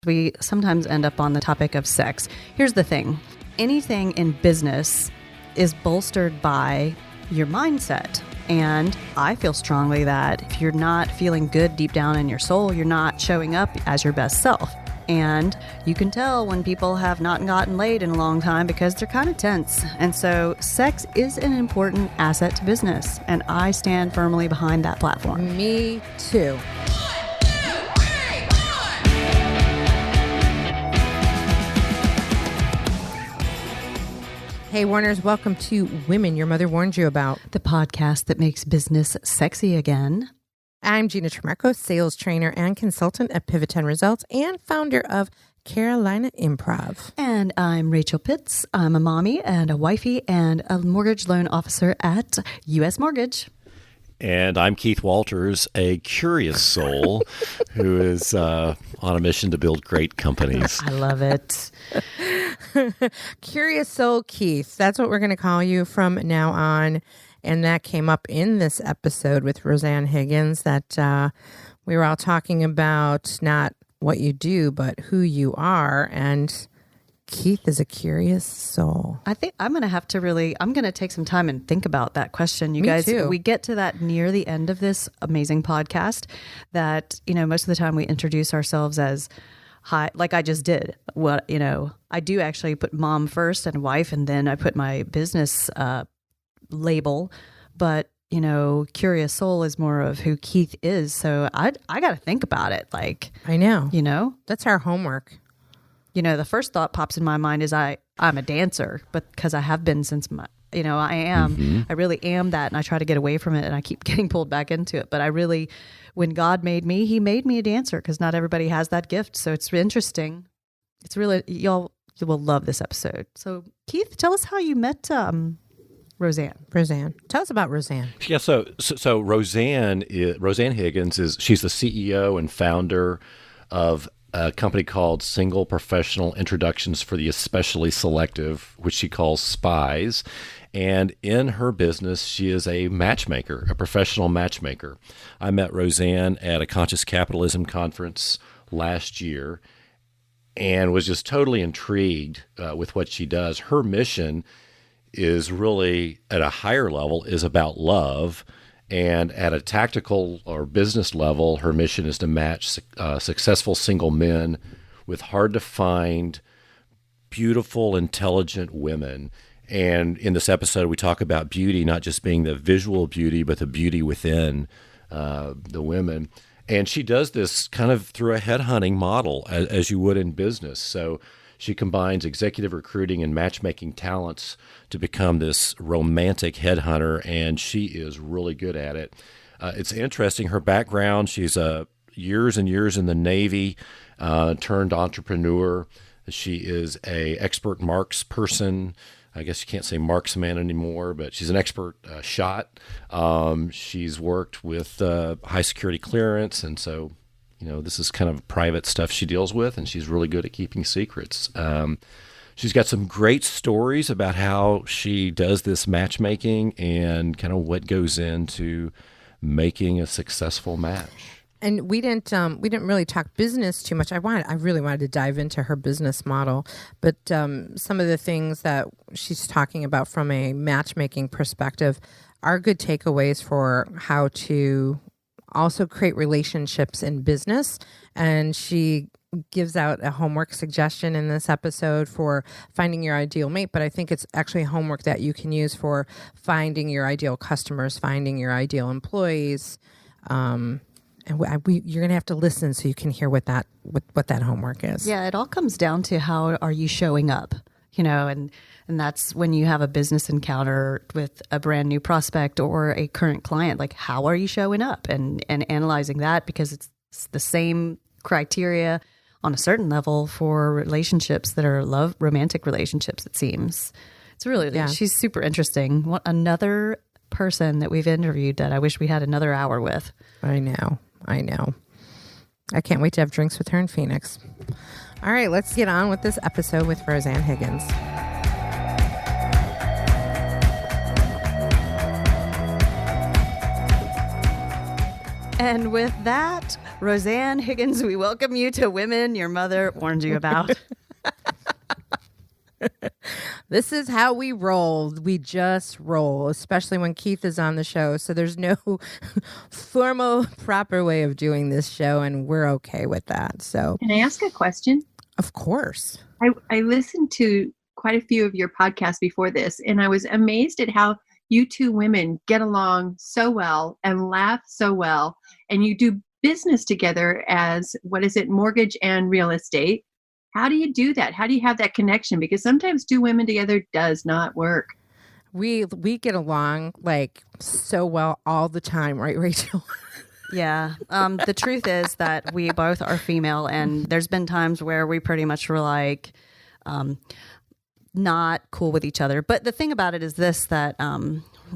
We sometimes end up on the topic of sex. Here's the thing. Anything in business is bolstered by your mindset. And I feel strongly that if you're not feeling good deep down in your soul, you're not showing up as your best self. And you can tell when people have not gotten laid in a long time because they're kind of tense. And so sex is an important asset to business. And I stand firmly behind that platform. Me too. Hey, Warners, welcome to Women Your Mother Warned You About, The podcast that makes business sexy again. I'm Gina Trimarco, sales trainer and consultant at Pivot10 Results and founder of Carolina Improv. And I'm Rachel Pitts. I'm a mommy and a wifey and a mortgage loan officer at U.S. Mortgage. And I'm Keith Walters, a curious soul who is on a mission to build great companies. I love it. Curious soul Keith. That's what we're going to call you from now on. And that came up in this episode with Roseann Higgins that we were all talking about not what you do, but who you are. And Keith is a curious soul. I think I'm going to take some time and think about that question. You Me guys, too. We get to that near the end of this amazing podcast that, most of the time we introduce ourselves as hi, like I just did. I do actually put mom first and wife, and then I put my business label. But, curious soul is more of who Keith is. So I got to think about it. I know. That's our homework. The first thought pops in my mind is I'm a dancer, but because I have been since I am. Mm-hmm. I really am that, and I try to get away from it, and I keep getting pulled back into it. But when God made me, He made me a dancer because not everybody has that gift. So it's interesting. It's really, you will love this episode. So Keith, tell us how you met Roseann. Roseann. Tell us about Roseann. Yeah, so Roseann Higgins she's the CEO and founder of a company called Single Professional Introductions for the Especially Selective, which she calls SPIES. And in her business, she is a matchmaker, a professional matchmaker. I met Roseann at a Conscious Capitalism conference last year and was just totally intrigued with what she does. Her mission is really, at a higher level, is about love. And at a tactical or business level, her mission is to match successful single men with hard-to-find, beautiful, intelligent women. And in this episode, we talk about beauty, not just being the visual beauty, but the beauty within the women. And she does this kind of through a headhunting model, as you would in business. So she combines executive recruiting and matchmaking talents to become this romantic headhunter, and she is really good at it. It's interesting. Her background, she's years and years in the Navy, turned entrepreneur. She is a expert marks person. I guess you can't say marksman anymore, but she's an expert shot. She's worked with high security clearance, and so this is kind of private stuff she deals with, and she's really good at keeping secrets. She's got some great stories about how she does this matchmaking and kind of what goes into making a successful match. And we didn't really talk business too much. I really wanted to dive into her business model, but some of the things that she's talking about from a matchmaking perspective are good takeaways for how to also create relationships in business. And she gives out a homework suggestion in this episode for finding your ideal mate, but I think it's actually homework that you can use for finding your ideal customers, finding your ideal employees. And you're going to have to listen so you can hear what that homework is. Yeah, it all comes down to how are you showing up, and that's when you have a business encounter with a brand new prospect or a current client, like how are you showing up and analyzing that, because it's the same criteria on a certain level for relationships that are romantic relationships, it seems. It's really, She's super interesting. Another person that we've interviewed that I wish we had another hour with. I know. I can't wait to have drinks with her in Phoenix. All right, let's get on with this episode with Roseann Higgins. And with that, Roseann Higgins, we welcome you to Women Your Mother Warned You About. This is how we roll. We just roll, especially when Keith is on the show. So there's no formal, proper way of doing this show, and we're okay with that. So, can I ask a question? Of course. I listened to quite a few of your podcasts before this, and I was amazed at how you two women get along so well and laugh so well, and you do business together as, what is it, mortgage and real estate. How do you do that? How do you have that connection? Because sometimes two women together does not work. We get along like so well all the time, right, Rachel? Yeah. The truth is that we both are female, and there's been times where we pretty much were like not cool with each other. But the thing about it is this, that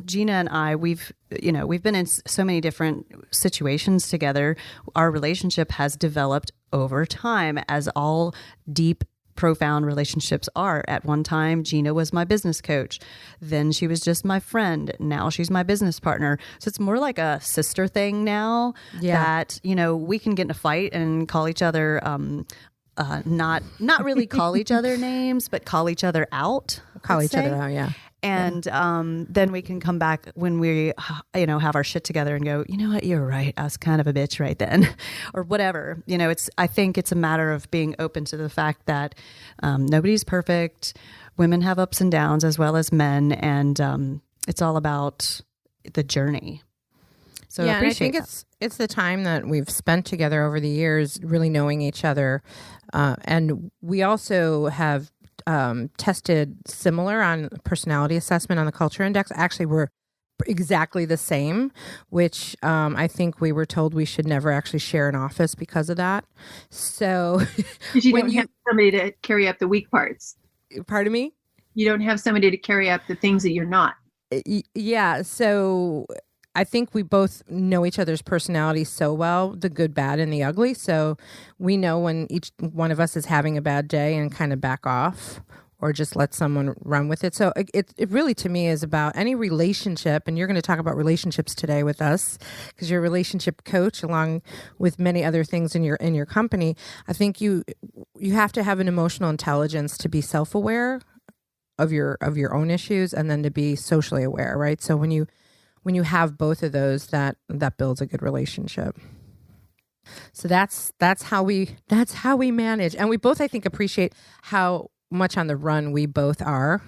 Gina and I, we've been in so many different situations together. Our relationship has developed over time, as all deep, profound relationships are. At one time, Gina was my business coach. Then she was just my friend. Now she's my business partner. So it's more like a sister thing now. That, we can get in a fight and call each other, not really call each other names, but call each other out. Call each other out, yeah. And then we can come back when we, have our shit together and go, you know what, you're right. I was kind of a bitch right then, or whatever. I think it's a matter of being open to the fact that nobody's perfect. Women have ups and downs as well as men, and it's all about the journey. So yeah, and I think that. it's the time that we've spent together over the years, really knowing each other, and we also have tested similar on personality assessment on the culture index. Actually, we're exactly the same, which I think we were told we should never actually share an office because of that. So you don't have somebody to carry up the weak parts. Pardon me? You don't have somebody to carry up the things that you're not. Yeah. So I think we both know each other's personalities so well, the good, bad, and the ugly. So we know when each one of us is having a bad day and kind of back off or just let someone run with it. So it really, to me, is about any relationship. And you're going to talk about relationships today with us because you're a relationship coach along with many other things in your company. I think you have to have an emotional intelligence to be self-aware of your own issues and then to be socially aware, right? So when you have both of those, that builds a good relationship. So that's how we manage. And we both, I think, appreciate how much on the run we both are,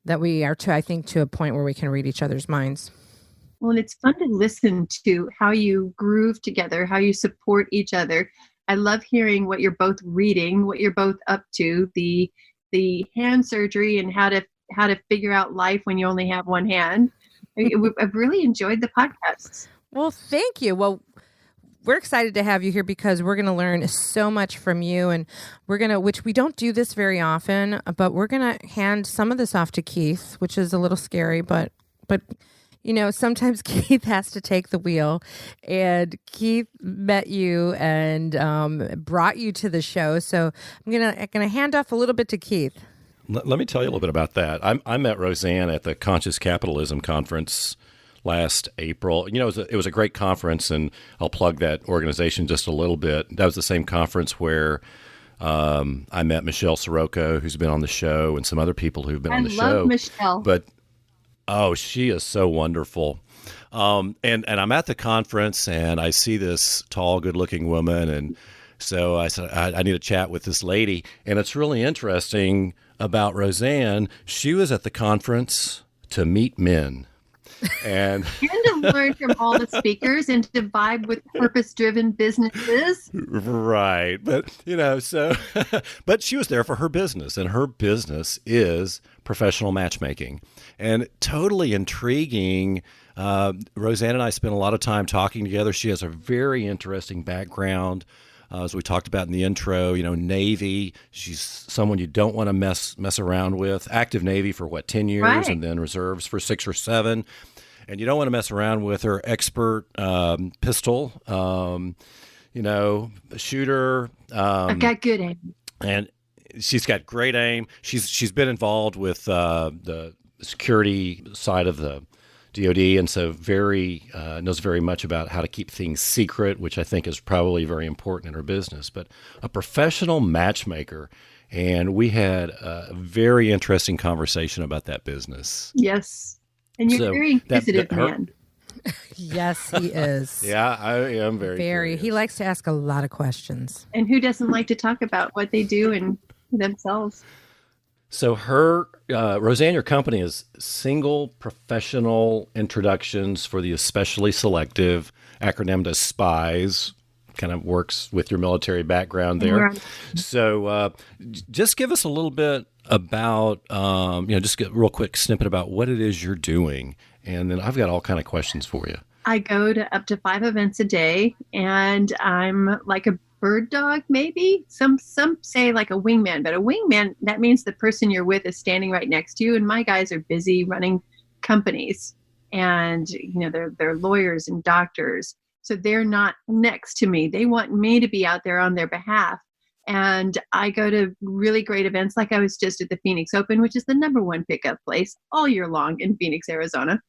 that we are to a point where we can read each other's minds. Well, and it's fun to listen to how you groove together, how you support each other. I love hearing what you're both reading, what you're both up to, the hand surgery and how to figure out life when you only have one hand. I've really enjoyed the podcasts. Well, thank you. Well, we're excited to have you here because we're going to learn so much from you, and which we don't do this very often, but we're going to hand some of this off to Keith, which is a little scary, but sometimes Keith has to take the wheel, and Keith met you and brought you to the show. So I'm gonna hand off a little bit to Keith. Let me tell you a little bit about that. I met Roseann at the Conscious Capitalism Conference last April. It was a great conference, and I'll plug that organization just a little bit. That was the same conference where I met Michelle Sirocco, who's been on the show, and some other people who've been on the show. I love Michelle. But, she is so wonderful. And I'm at the conference, and I see this tall, good-looking woman, and so I said, I need to chat with this lady. And it's really interesting about Roseann. She was at the conference to meet men. And to learn from all the speakers and to vibe with purpose-driven businesses. Right. But, but she was there for her business, and her business is professional matchmaking. And totally intriguing. Roseann and I spent a lot of time talking together. She has a very interesting background. As we talked about in the intro, Navy, she's someone you don't want to mess around with. Active Navy for 10 years, right. And then reserves for 6 or 7. And you don't want to mess around with her. Expert pistol, shooter. I've got good aim. And she's got great aim. She's been involved with the security side of the DoD, and so very knows very much about how to keep things secret, which I think is probably very important in her business. But a professional matchmaker, and we had a very interesting conversation about that business. Yes. And you're So a very inquisitive man. Yes, he is. Yeah, I am very curious. He likes to ask a lot of questions. And who doesn't like to talk about what they do and themselves? So her, Roseann, your company is Single Professional Introductions for the Especially Selective, acronym to SPIES, kind of works with your military background there. Right. So just give us a little bit about, just get a real quick snippet about what it is you're doing. And then I've got all kind of questions for you. I go to up to 5 events a day, and I'm like a bird dog, maybe. Some say like a wingman, but a wingman, that means the person you're with is standing right next to you. And my guys are busy running companies, and they're lawyers and doctors, so they're not next to me. They want me to be out there on their behalf. And I go to really great events, like I was just at the Phoenix Open, which is the #1 pickup place all year long in Phoenix, Arizona.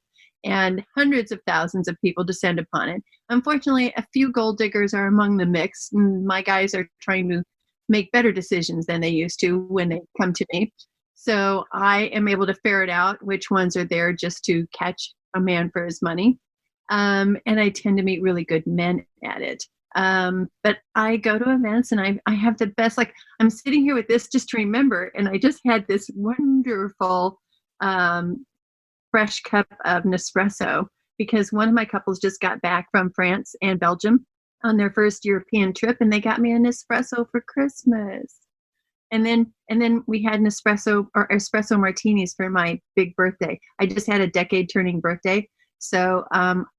And hundreds of thousands of people descend upon it. Unfortunately, a few gold diggers are among the mix. And my guys are trying to make better decisions than they used to when they come to me. So I am able to ferret out which ones are there just to catch a man for his money. And I tend to meet really good men at it. But I go to events, and I have the best, like I'm sitting here with this just to remember. And I just had this wonderful fresh cup of Nespresso, because one of my couples just got back from France and Belgium on their first European trip, and they got me a Nespresso for Christmas. And then we had Nespresso or espresso martinis for my big birthday. I just had a decade turning birthday. So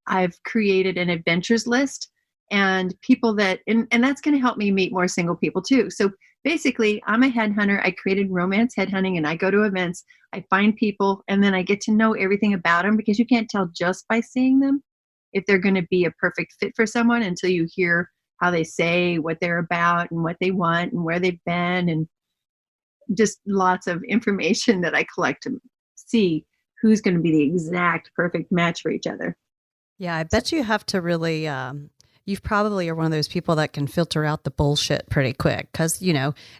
I've created an adventures list, and people that, and that's going to help me meet more single people too. So basically, I'm a headhunter. I created romance headhunting, and I go to events, I find people, and then I get to know everything about them, because you can't tell just by seeing them if they're going to be a perfect fit for someone until you hear how they say, what they're about, and what they want, and where they've been, and just lots of information that I collect to see who's going to be the exact perfect match for each other. Yeah, I bet you have to really, you probably are one of those people that can filter out the bullshit pretty quick, because,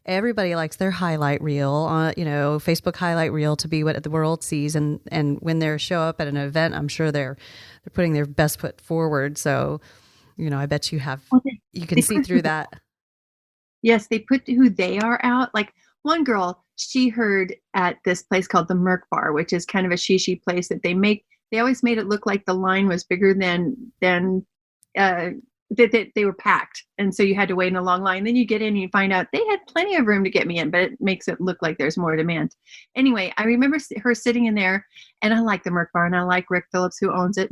everybody likes their highlight reel, Facebook highlight reel to be what the world sees. And when they show up at an event, I'm sure they're putting their best foot forward. So, I bet you you can see through that. Yes, they put who they are out. Like one girl, she heard at this place called the Merc Bar, which is kind of a shishi place that they always made it look like the line was bigger than that they were packed. And so you had to wait in a long line. Then you get in and you find out they had plenty of room to get me in, but it makes it look like there's more demand. Anyway, I remember her sitting in there, and I like the Merc Bar, and I like Rick Phillips, who owns it.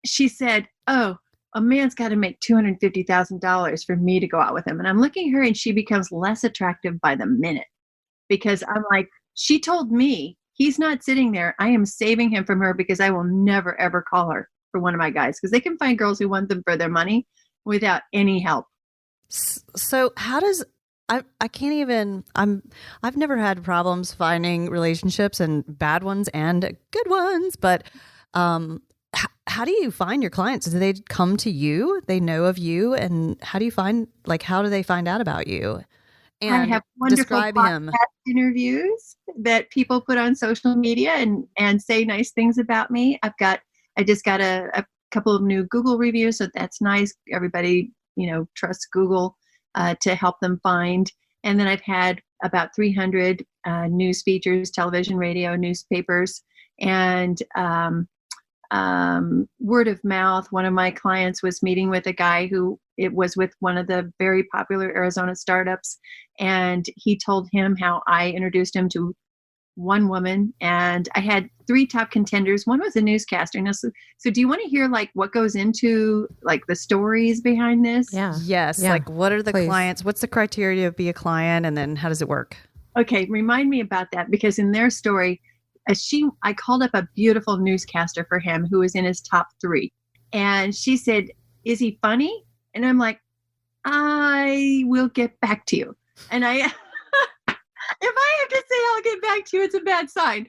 She said, "Oh, a man's got to make $250,000 for me to go out with him." And I'm looking at her, and she becomes less attractive by the minute, because I'm like, she told me he's not sitting there. I am saving him from her, because I will never, ever call her for one of my guys, because they can find girls who want them for their money without any help. So how does, I can't even, I've never had problems finding relationships, and bad ones and good ones, but how do you find your clients? Do they come to you? They know of you? And how do you find, how do they find out about you? And I have wonderful describe podcast him. interviews that people put on social media and say nice things about me. I just got a couple of new Google reviews, so that's nice. Everybody, trusts Google to help them find. And then I've had about 300 news features, television, radio, newspapers, and word of mouth. One of my clients was meeting with a guy who it was with one of the very popular Arizona startups, and he told him how I introduced him to one woman, and I had 3 top contenders. One was a newscaster. Now, so do you want to hear what goes into the stories behind this? Yeah. Yes. Yeah. What are the Please. clients? What's the criteria to be a client? And then how does it work? Okay. Remind me about that, because in their story, I called up a beautiful newscaster for him who was in his top 3. And she said, "Is he funny?" And I'm like, "I will get back to you." And if I have to say I'll get back to you, it's a bad sign.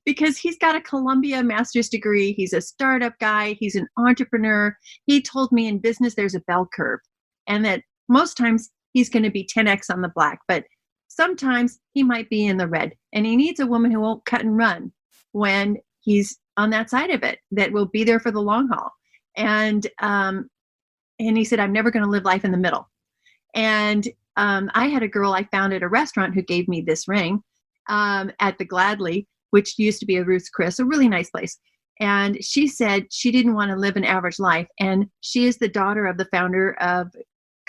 Because he's got a Columbia master's degree. He's a startup guy. He's an entrepreneur. He told me in business there's a bell curve, and that most times he's going to be 10x on the black, but sometimes he might be in the red. And he needs a woman who won't cut and run when he's on that side of it, that will be there for the long haul. And he said, I'm never going to live life in the middle. And I had a girl I found at a restaurant who gave me this ring at the Gladly, which used to be a Ruth's Chris, a really nice place. And she said she didn't want to live an average life. And she is the daughter of the founder of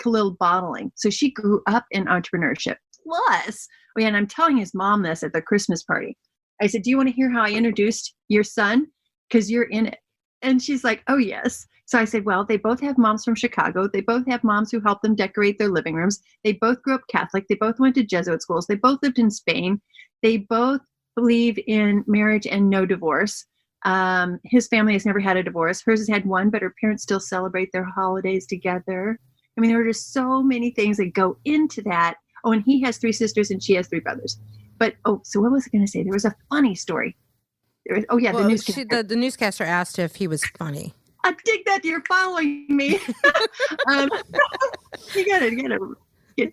Khalil Bottling. So she grew up in entrepreneurship. Plus, and I'm telling his mom this at the Christmas party. I said, do you want to hear how I introduced your son? Because you're in it. And she's like, oh, yes. So I said, well, they both have moms from Chicago. They both have moms who help them decorate their living rooms. They both grew up Catholic. They both went to Jesuit schools. They both lived in Spain. They both believe in marriage and no divorce. His family has never had a divorce. Hers has had one, but her parents still celebrate their holidays together. I mean, there are just so many things that go into that. Oh, and he has 3 sisters and she has 3 brothers. But, so what was I going to say? There was a funny story. The newscaster. The newscaster asked if he was funny. I dig that you're following me. You gotta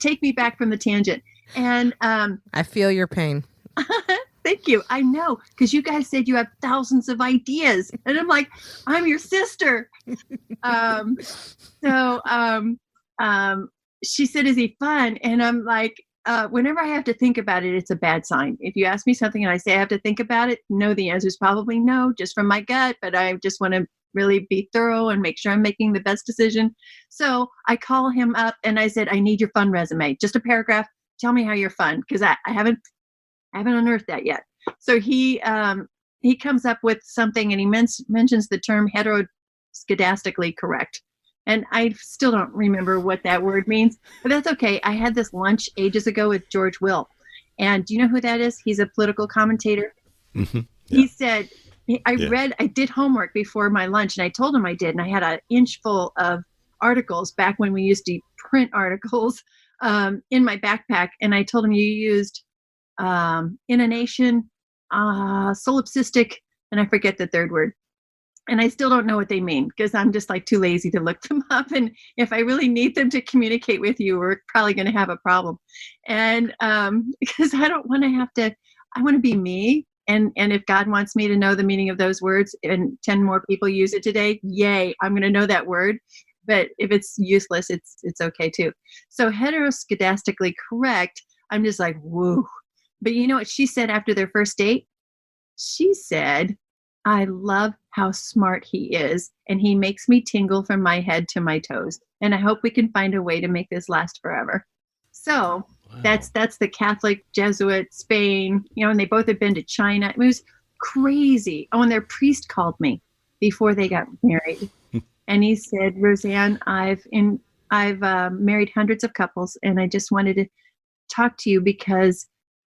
take me back from the tangent. And I feel your pain. Thank you. I know, because you guys said you have thousands of ideas, and I'm like, I'm your sister. She said, "Is he fun?" And I'm like, whenever I have to think about it, it's a bad sign. If you ask me something and I say I have to think about it, no, the answer is probably no, just from my gut. But I just want to really be thorough and make sure I'm making the best decision. So I call him up and I said, I need your fun resume, just a paragraph. Tell me how you're fun, because I haven't unearthed that yet. So he comes up with something, and he mentions the term heteroskedastically correct. And I still don't remember what that word means, but that's okay. I had this lunch ages ago with George Will. And do you know who that is? He's a political commentator. Mm-hmm. Yeah. He said, I did homework before my lunch, and I told him I did. And I had an inch full of articles back when we used to print articles in my backpack. And I told him you used intonation, solipsistic, and I forget the third word. And I still don't know what they mean, because I'm just like too lazy to look them up. And if I really need them to communicate with you, we're probably going to have a problem. And because I don't want to have to, I want to be me. And if God wants me to know the meaning of those words and 10 more people use it today, yay, I'm going to know that word. But if it's useless, it's okay too. So heteroskedastically correct, I'm just like, woo. But you know what she said after their first date? She said, I love how smart he is, and he makes me tingle from my head to my toes. And I hope we can find a way to make this last forever. So wow. That's the Catholic, Jesuit, Spain, and they both had been to China. It was crazy. Oh, and their priest called me before they got married. And he said, Roseann, I've married hundreds of couples, and I just wanted to talk to you because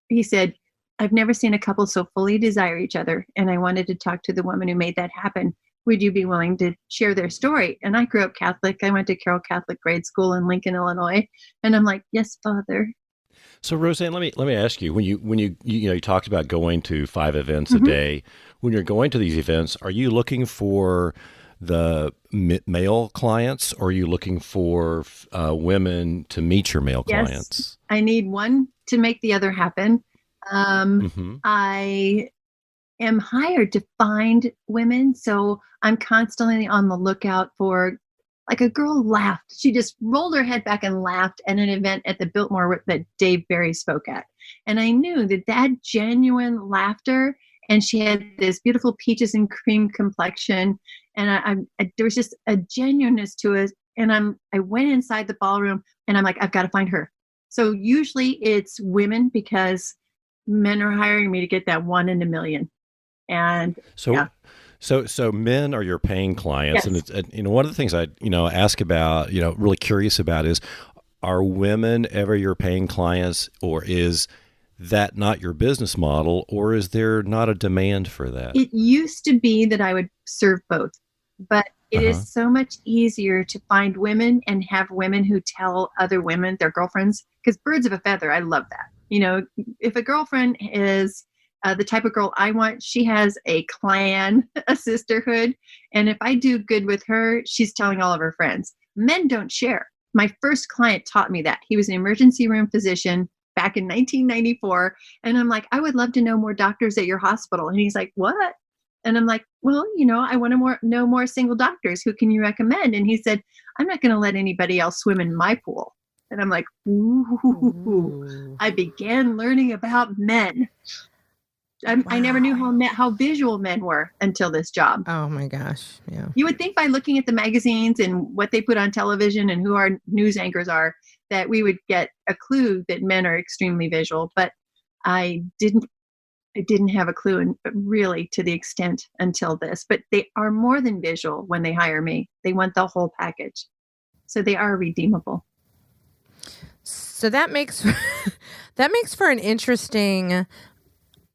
he said, I've never seen a couple so fully desire each other, and I wanted to talk to the woman who made that happen. Would you be willing to share their story? And I grew up Catholic. I went to Carroll Catholic Grade School in Lincoln, Illinois, and I'm like, yes, Father. So Roseann, let me ask you, when you talked about going to 5 events a day, when you're going to these events, are you looking for the male clients, or are you looking for women to meet your male clients? I need one to make the other happen. I am hired to find women, so I'm constantly on the lookout for, like, a girl laughed. She just rolled her head back and laughed at an event at the Biltmore that Dave Barry spoke at. And I knew that genuine laughter, and she had this beautiful peaches and cream complexion, and there was just a genuineness to it. And I went inside the ballroom, and I'm like, I've got to find her. So usually it's women, because men are hiring me to get that 1 in a million. And so men are your paying clients. Yes. And it's, one of the things I, ask about, really curious about is, are women ever your paying clients, or is that not your business model, or is there not a demand for that? It used to be that I would serve both, but it is so much easier to find women and have women who tell other women, their girlfriends, because birds of a feather, I love that. if a girlfriend is the type of girl I want, she has a clan, a sisterhood. And if I do good with her, she's telling all of her friends. Men don't share. My first client taught me that. He was an emergency room physician back in 1994. And I'm like, I would love to know more doctors at your hospital. And he's like, what? And I'm like, well, I want to know more single doctors. Who can you recommend? And he said, I'm not going to let anybody else swim in my pool. And I'm like, ooh. I began learning about men. I never knew how visual men were until this job. Oh my gosh. Yeah. You would think by looking at the magazines and what they put on television and who our news anchors are, that we would get a clue that men are extremely visual, but I didn't have a clue really to the extent until this. But they are more than visual when they hire me. They want the whole package. So they are redeemable. So that makes for an interesting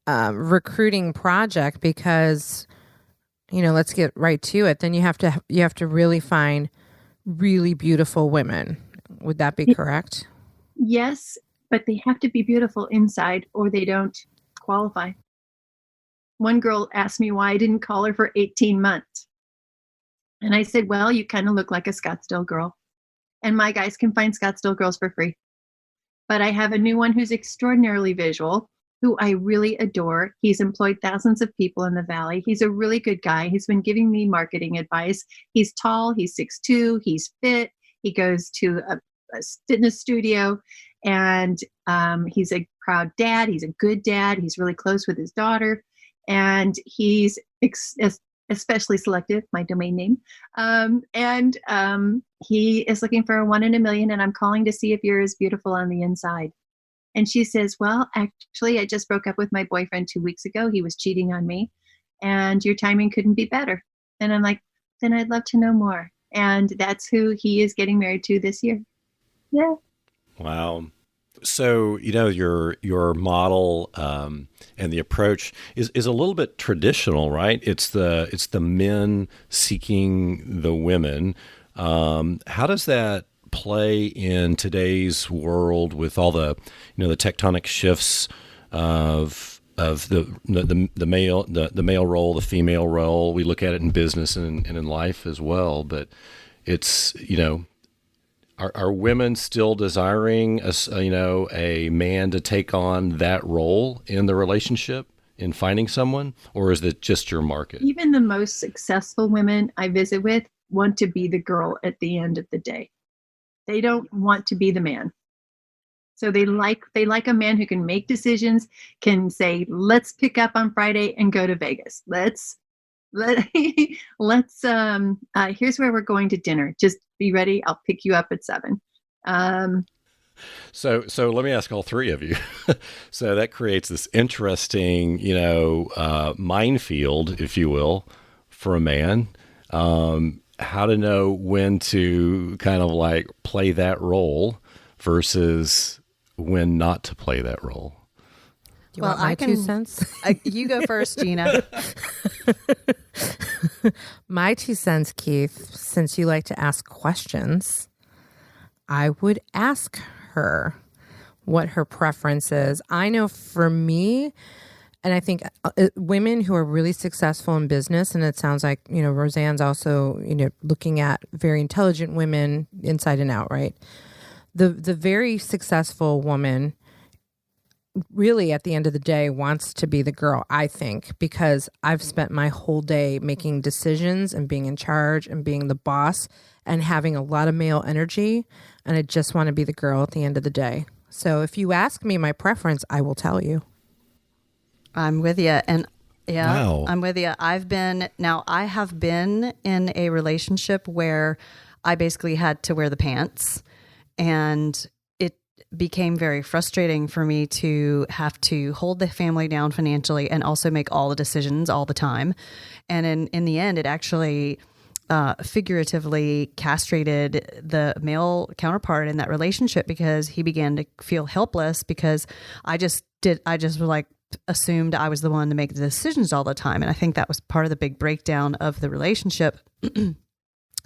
recruiting project, because let's get right to it. Then you have to really find really beautiful women. Would that be correct? Yes, but they have to be beautiful inside or they don't qualify. One girl asked me why I didn't call her for 18 months. And I said, well, you kind of look like a Scottsdale girl. And my guys can find Scottsdale girls for free. But I have a new one who's extraordinarily visual, who I really adore. He's employed thousands of people in the Valley. He's a really good guy. He's been giving me marketing advice. He's tall. He's 6'2". He's fit. He goes to a fitness studio. And he's a proud dad. He's a good dad. He's really close with his daughter. And he's especially selective, my domain name. He is looking for a 1 in a million, and I'm calling to see if you're as beautiful on the inside. And she says, well, actually, I just broke up with my boyfriend 2 weeks ago. He was cheating on me, and your timing couldn't be better. And I'm like, then I'd love to know more. And that's who he is getting married to this year. Yeah. Wow. So, your model and the approach is a little bit traditional, right? It's the men seeking the women. How does that play in today's world with all the the tectonic shifts of the male role, the female role? We look at it in business and in life as well, but it's Are women still desiring a man to take on that role in the relationship in finding someone, or is it just your market? Even the most successful women I visit with want to be the girl at the end of the day. They don't want to be the man. So they like a man who can make decisions, can say, let's pick up on Friday and go to Vegas. Let's here's where we're going to dinner. Just be ready. I'll pick you up at 7. So let me ask all three of you. So that creates this interesting, minefield, if you will, for a man. How to know when to kind of like play that role versus when not to play that role. Do you want my 2 cents? You go first, Gina. My 2 cents, Keith, since you like to ask questions, I would ask her what her preference is. I know for me, and I think women who are really successful in business, and it sounds like, Roseann's also, looking at very intelligent women inside and out, right? The very successful woman really at the end of the day wants to be the girl, I think, because I've spent my whole day making decisions and being in charge and being the boss and having a lot of male energy. And I just want to be the girl at the end of the day. So if you ask me my preference, I will tell you. I'm with you. And yeah, wow. I'm with you. I have been in a relationship where I basically had to wear the pants, and it became very frustrating for me to have to hold the family down financially and also make all the decisions all the time. And in the end, it actually figuratively castrated the male counterpart in that relationship, because he began to feel helpless because I just assumed I was the one to make the decisions all the time. And I think that was part of the big breakdown of the relationship.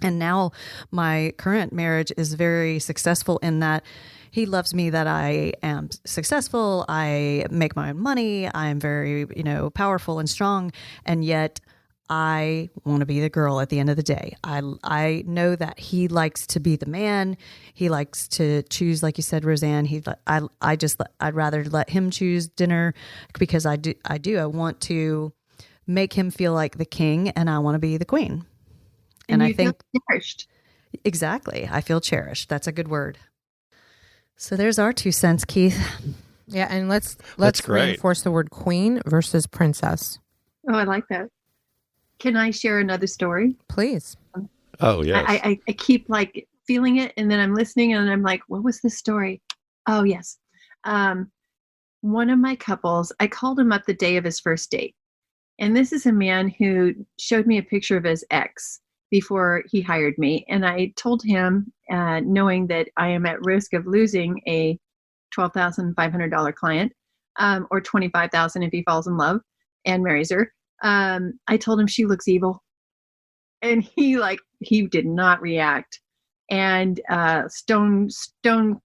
And now my current marriage is very successful in that he loves me, that I am successful. I make my own money. I'm very, powerful and strong. And yet I want to be the girl at the end of the day. I know that he likes to be the man. He likes to choose, like you said, Roseann. I'd rather let him choose dinner because I want to make him feel like the king, and I want to be the queen. And I think feel cherished. Exactly. I feel cherished. That's a good word. So there's our 2 cents, Keith. Yeah, and let's reinforce the word queen versus princess. Oh, I like that. Can I share another story? Please. Oh, yes. I keep like feeling it, and then I'm listening, and I'm like, what was this story? Oh, yes. One of my couples, I called him up the day of his first date. And this is a man who showed me a picture of his ex before he hired me. And I told him, knowing that I am at risk of losing a $12,500 client, or $25,000 if he falls in love and marries her. I told him she looks evil. And he did not react. And stone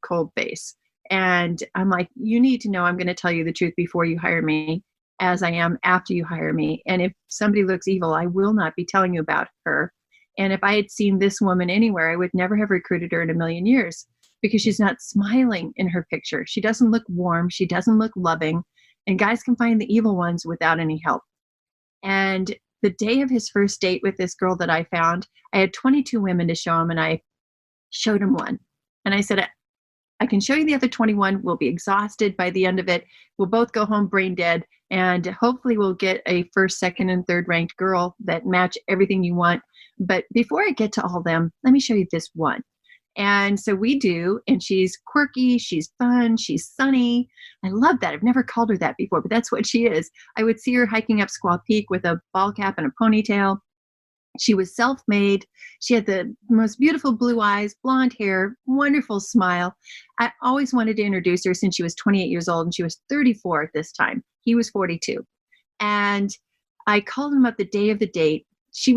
cold face. And I'm like, you need to know I'm going to tell you the truth before you hire me, as I am after you hire me. And if somebody looks evil, I will not be telling you about her. And if I had seen this woman anywhere, I would never have recruited her in a million years, because she's not smiling in her picture. She doesn't look warm. She doesn't look loving. And guys can find the evil ones without any help. And the day of his first date with this girl that I found, I had 22 women to show him, and I showed him one. And I said, I can show you the other 21. We'll be exhausted by the end of it. We'll both go home brain dead. And hopefully we'll get a first, second, and third ranked girl that match everything you want. But before I get to all them, let me show you this one. And so we do, and she's quirky, she's fun, she's sunny. I love that. I've never called her that before, but that's what she is. I would see her hiking up Squaw Peak with a ball cap and a ponytail. She was self-made. She had the most beautiful blue eyes, blonde hair, wonderful smile. I always wanted to introduce her since she was 28 years old, and she was 34 at this time. He was 42. And I called him up the day of the date. She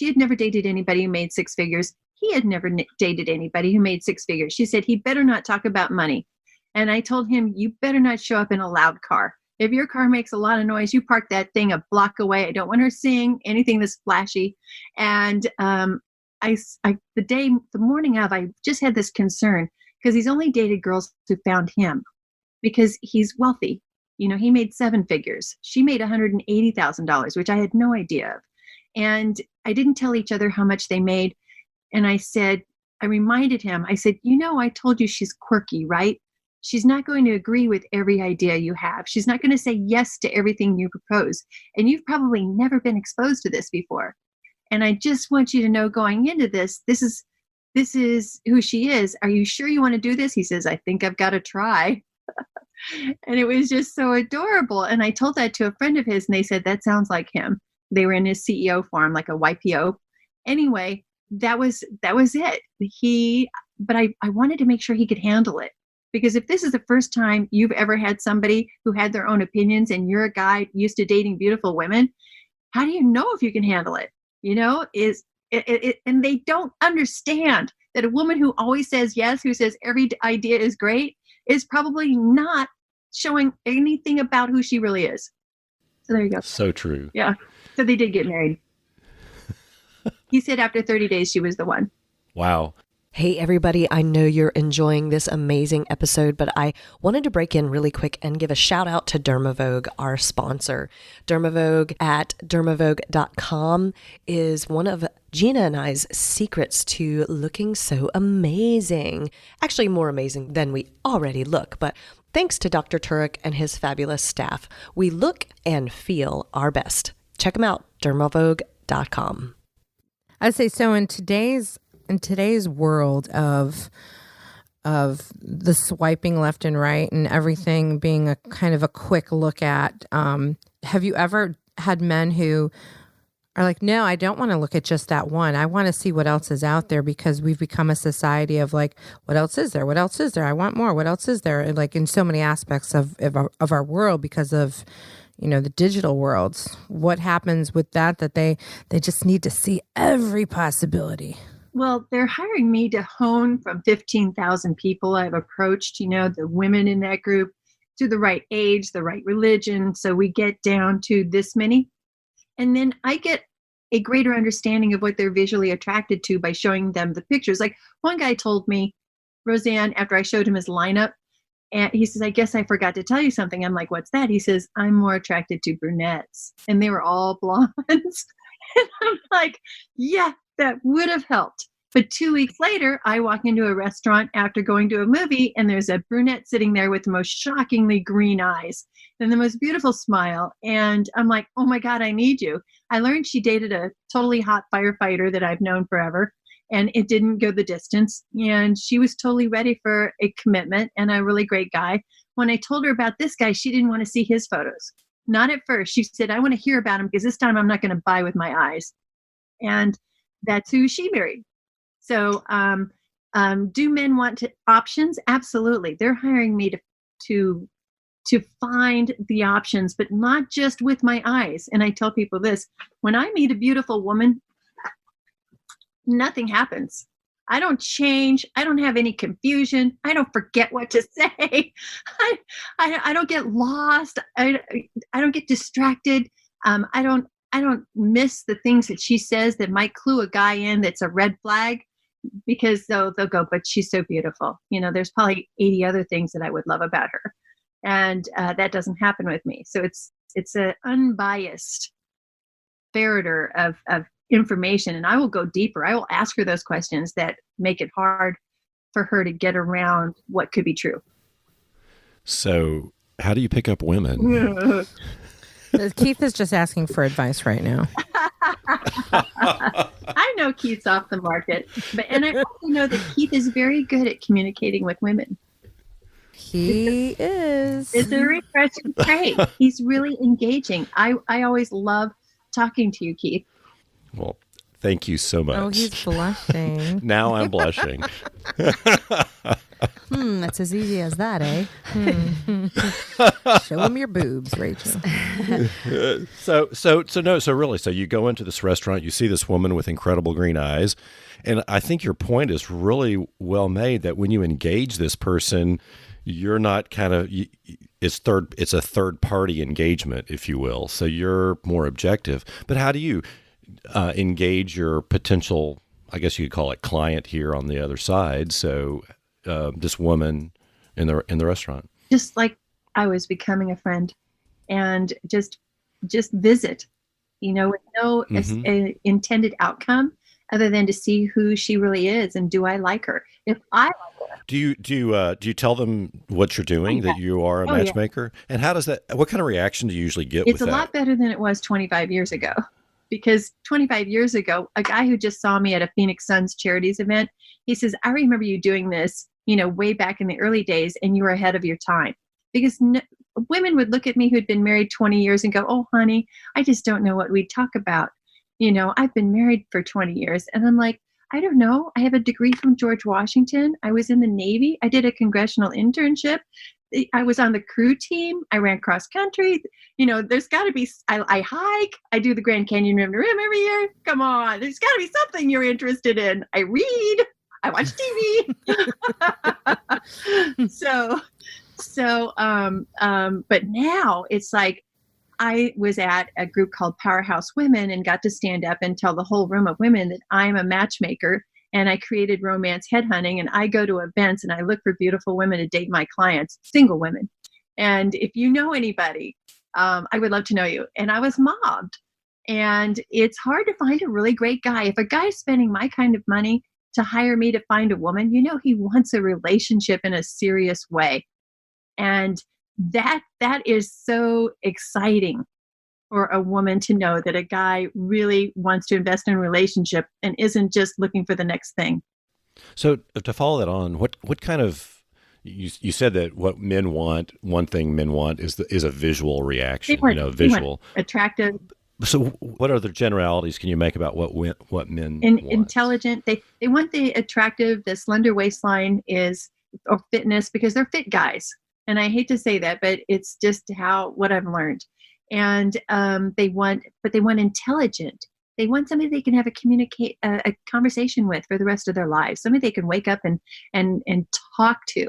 had never dated anybody who made 6 figures. He had never dated anybody who made 6 figures. She said, he better not talk about money. And I told him, you better not show up in a loud car. If your car makes a lot of noise, you park that thing a block away. I don't want her seeing anything that's flashy. And the morning of, I just had this concern, because he's only dated girls who found him, because he's wealthy. He made 7 figures. She made $180,000, which I had no idea of. And I didn't tell each other how much they made. And I reminded him, I said, I told you she's quirky, right? She's not going to agree with every idea you have. She's not going to say yes to everything you propose. And you've probably never been exposed to this before. And I just want you to know, going into this is who she is. Are you sure you want to do this? He says, I think I've got to try. And it was just so adorable. And I told that to a friend of his, and they said, that sounds like him. They were in his CEO form, like a YPO. Anyway, that was it. But I wanted to make sure he could handle it. Because if this is the first time you've ever had somebody who had their own opinions, and you're a guy used to dating beautiful women, how do you know if you can handle it? And they don't understand that a woman who always says yes, who says every idea is great, is probably not showing anything about who she really is. So there you go. So true. Yeah. So they did get married. He said after 30 days, she was the one. Wow. Hey everybody, I know you're enjoying this amazing episode, but I wanted to break in really quick and give a shout out to Dermavogue, our sponsor. Dermavogue at dermavogue.com is one of Gina and I's secrets to looking so amazing. Actually, more amazing than we already look, but thanks to Dr. Turek and his fabulous staff, we look and feel our best. Check them out, dermavogue.com. I'd say so. In today's world of the swiping left and right and everything being a kind of a quick look at, have you ever had men who are like, no, I don't want to look at just that one. I want to see what else is out there, because we've become a society of like, what else is there? What else is there? I want more. What else is there? And like in so many aspects of our world, because of, the digital worlds. What happens with that they just need to see every possibility? Well, they're hiring me to hone from 15,000 people I've approached, the women in that group, to the right age, the right religion. So we get down to this many. And then I get a greater understanding of what they're visually attracted to by showing them the pictures. Like one guy told me, Roseann, after I showed him his lineup, and he says, I guess I forgot to tell you something. I'm like, what's that? He says, I'm more attracted to brunettes. And they were all blondes. And I'm like, yeah, that would have helped. But 2 weeks later, I walk into a restaurant after going to a movie, and there's a brunette sitting there with the most shockingly green eyes and the most beautiful smile. And I'm like, oh my God, I need you. I learned she dated a totally hot firefighter that I've known forever, and it didn't go the distance. And she was totally ready for a commitment and a really great guy. When I told her about this guy, she didn't want to see his photos. Not at first. She said, I want to hear about him because this time I'm not going to buy with my eyes. And that's who she married. So do men want options? Absolutely. They're hiring me to find the options, but not just with my eyes. And I tell people this, when I meet a beautiful woman, nothing happens. I don't change. I don't have any confusion. I don't forget what to say. I don't get lost. I don't get distracted. I don't miss the things that she says that might clue a guy in that's a red flag, because they'll go, but she's so beautiful. There's probably 80 other things that I would love about her. And that doesn't happen with me. So it's an unbiased ferreter of information. And I will go deeper. I will ask her those questions that make it hard for her to get around what could be true. So how do you pick up women? Keith is just asking for advice right now. I know Keith's off the market, and I also know that Keith is very good at communicating with women. He is. It's a refreshing trait. He's really engaging. I always love talking to you, Keith. Well, thank you so much. Oh, he's blushing. Now I'm blushing. That's as easy as that, eh? Show him your boobs, Rachel. So you go into this restaurant, you see this woman with incredible green eyes, and I think your point is really well made, that when you engage this person, you're not it's a third party engagement, if you will. So you're more objective. But how do you engage your potential, I guess you could call it, client here on the other side? So this woman in the restaurant, just like I was becoming a friend, and just visit, with no intended outcome other than to see who she really is and do I like her. If I like her, do you tell them what you're doing, that you are a matchmaker? Yeah. And how does that? What kind of reaction do you usually get? It's with a lot better than it was 25 years ago. Because 25 years ago, a guy who just saw me at a Phoenix Suns charities event, he says, I remember you doing this, way back in the early days, and you were ahead of your time. Because women would look at me who'd been married 20 years and go, oh, honey, I just don't know what we'd talk about. I've been married for 20 years. And I'm like, I don't know. I have a degree from George Washington. I was in the Navy. I did a congressional internship. I was on the crew team. I ran cross country. There's got to be, I hike. I do the Grand Canyon Rim to Rim every year. Come on. There's got to be something you're interested in. I read. I watch TV. But now it's like, I was at a group called Powerhouse Women and got to stand up and tell the whole room of women that I'm a matchmaker. And I created romance headhunting, and I go to events and I look for beautiful women to date my clients, single women. And if you know anybody, I would love to know you. And I was mobbed. And it's hard to find a really great guy. If a guy's spending my kind of money to hire me to find a woman, he wants a relationship in a serious way. And that is so exciting for a woman to know that a guy really wants to invest in a relationship and isn't just looking for the next thing. So to follow that on, what kind of, you said that what men want, one thing men want is a visual reaction, visual. Attractive. So what other generalities can you make about what men want? Intelligent. They want the attractive, the slender waistline or fitness, because they're fit guys. And I hate to say that, but it's just what I've learned. And they want intelligent. They want somebody they can have a conversation with for the rest of their lives. Somebody they can wake up and talk to,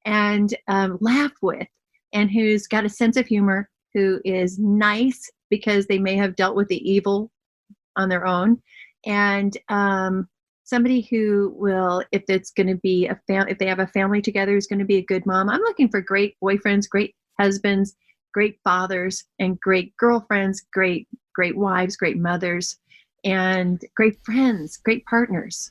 and laugh with, and who's got a sense of humor, who is nice because they may have dealt with the evil on their own, and somebody who will, if it's going to be if they have a family together, is going to be a good mom. I'm looking for great boyfriends, great husbands, great fathers, and great girlfriends, great wives, great mothers, and great friends, great partners.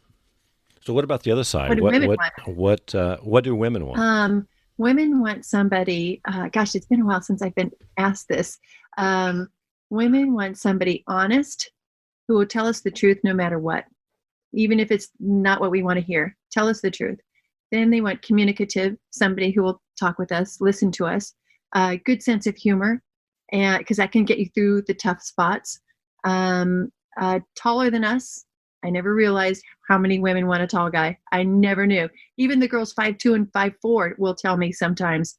So what about the other side? What do women want? What do women want? Women want somebody, gosh, it's been a while since I've been asked this. Women want somebody honest who will tell us the truth no matter what, even if it's not what we want to hear. Tell us the truth. Then they want communicative, somebody who will talk with us, listen to us, good sense of humor, and because that can get you through the tough spots. Taller than us. I never realized how many women want a tall guy. I never knew. Even the girls 5'2" and 5'4" will tell me sometimes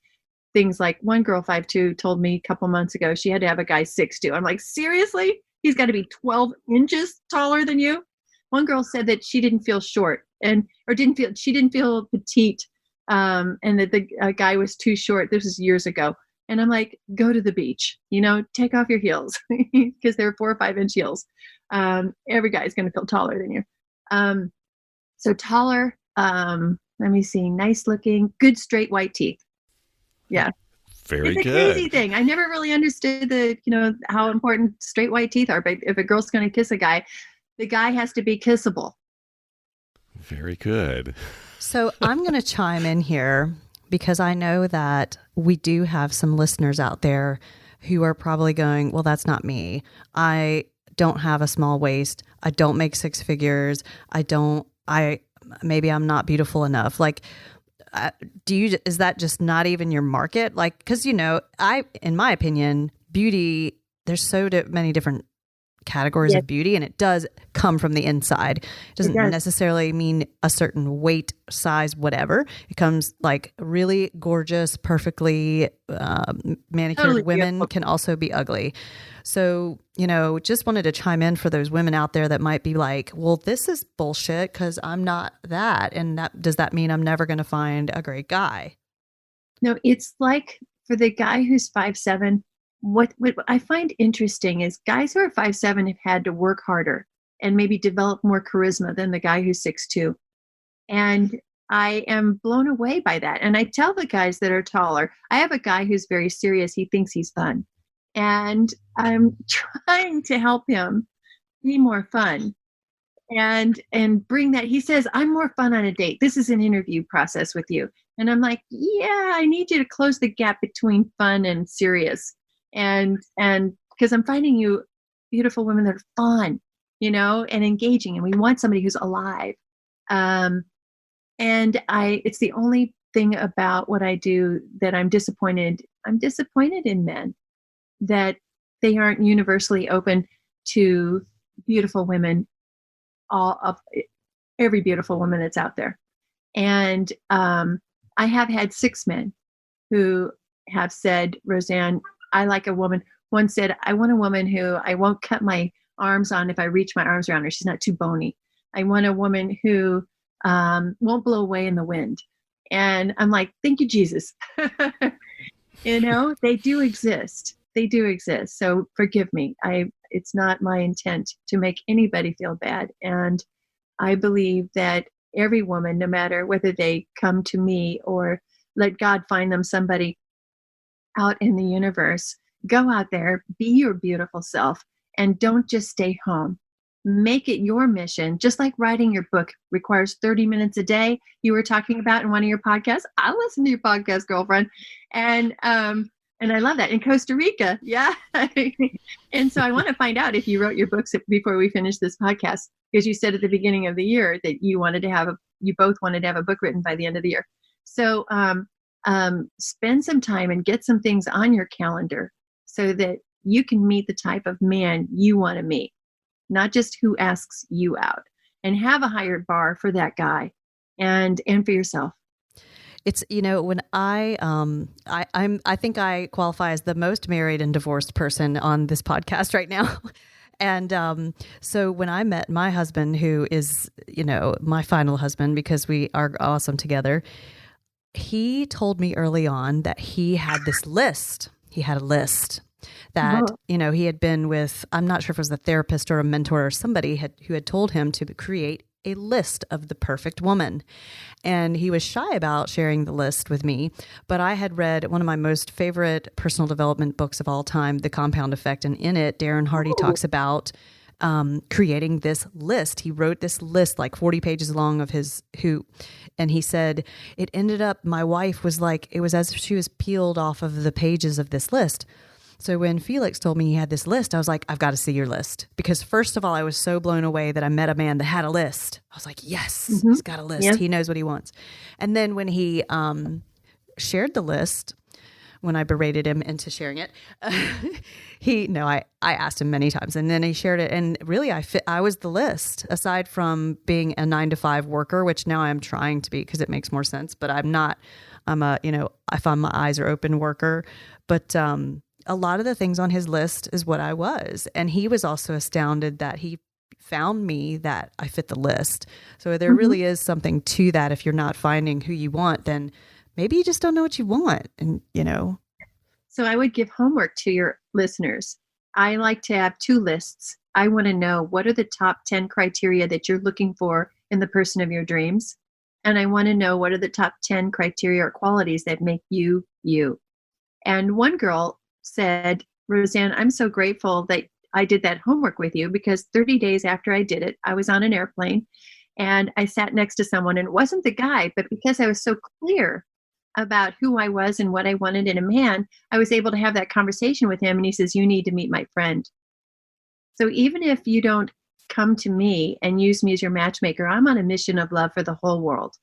things like, one girl 5'2" told me a couple months ago she had to have a guy 6'2". I'm like, seriously? He's got to be 12 inches taller than you? One girl said that she didn't feel short she didn't feel petite, and that the guy was too short. This was years ago. And I'm like, go to the beach, take off your heels, because they're 4 or 5 inch heels. Every guy's going to feel taller than you. So taller, let me see, nice looking, good straight white teeth. Yeah. Very it's a good. crazy thing. I never really understood how important straight white teeth are, but if a girl's going to kiss a guy, the guy has to be kissable. Very good. So I'm going to chime in here because I know that we do have some listeners out there who are probably going, well, that's not me. I don't have a small waist. I don't make 6 figures. Maybe I'm not beautiful enough. Like, is that just not even your market? Like, because, in my opinion, beauty, there's so many different categories of beauty, and it does come from the inside. It doesn't necessarily mean a certain weight, size, whatever. It comes like really gorgeous, perfectly manicured Totally women beautiful. can also be ugly. So, just wanted to chime in for those women out there that might be like, well, this is bullshit because I'm not that. And does that mean I'm never going to find a great guy? No, it's like for the guy who's 5'7", what I find interesting is guys who are 5'7" have had to work harder and maybe develop more charisma than the guy who's 6'2". And I am blown away by that. And I tell the guys that are taller, I have a guy who's very serious. He thinks he's fun. And I'm trying to help him be more fun and bring that. He says, I'm more fun on a date. This is an interview process with you. And I'm like, yeah, I need you to close the gap between fun and serious. And because I'm finding you beautiful women that are fun, and engaging. And we want somebody who's alive. And it's the only thing about what I do that I'm disappointed. I'm disappointed in men that they aren't universally open to beautiful women, every beautiful woman that's out there. And I have had 6 men who have said, Roseann, I like a woman. One said, I want a woman who I won't cut my arms on if I reach my arms around her. She's not too bony. I want a woman who won't blow away in the wind. And I'm like, thank you, Jesus. They do exist. They do exist. So forgive me. It's not my intent to make anybody feel bad. And I believe that every woman, no matter whether they come to me or let God find them somebody out in the universe, go out there, be your beautiful self, and don't just stay home. Make it your mission, just like writing your book requires 30 minutes a day. You were talking about in one of your podcasts. I listen to your podcast, girlfriend. And I love that. In Costa Rica. Yeah. And so I want to find out if you wrote your books before we finish this podcast, because you said at the beginning of the year that you both wanted to have a book written by the end of the year. So spend some time and get some things on your calendar so that you can meet the type of man you want to meet, not just who asks you out, and have a higher bar for that guy and for yourself. It's, when I think I qualify as the most married and divorced person on this podcast right now. And so when I met my husband, who is, my final husband, because we are awesome together, he told me early on that he had this list. He had a list that, he had been with, I'm not sure if it was a therapist or a mentor or somebody who had told him to create a list of the perfect woman. And he was shy about sharing the list with me, but I had read one of my most favorite personal development books of all time, The Compound Effect. And in it, Darren Hardy talks about creating this list. He wrote this list, like 40 pages long, of and he said, it ended up, my wife was like, it was as if she was peeled off of the pages of this list. So when Felix told me he had this list, I was like, I've got to see your list. Because first of all, I was so blown away that I met a man that had a list. I was like, yes, he's got a list. Yeah. He knows what he wants. And then when he shared the list, when I berated him into sharing it, I asked him many times, and then he shared it. And really, I was the list, aside from being a 9-to-5 worker, which now I'm trying to be because it makes more sense. But I'm not. I'm a, if I'm my eyes are open worker. But a lot of the things on his list is what I was. And he was also astounded that he found me that I fit the list. So there really is something to that. If you're not finding who you want, then maybe you just don't know what you want. And, So I would give homework to your listeners. I like to have 2 lists. I want to know, what are the top 10 criteria that you're looking for in the person of your dreams? And I want to know, what are the top 10 criteria or qualities that make you, you? And one girl said, Roseann, I'm so grateful that I did that homework with you, because 30 days after I did it, I was on an airplane and I sat next to someone, and it wasn't the guy, but because I was so clear about who I was and what I wanted in a man, I was able to have that conversation with him. And he says, you need to meet my friend. So even if you don't come to me and use me as your matchmaker, I'm on a mission of love for the whole world.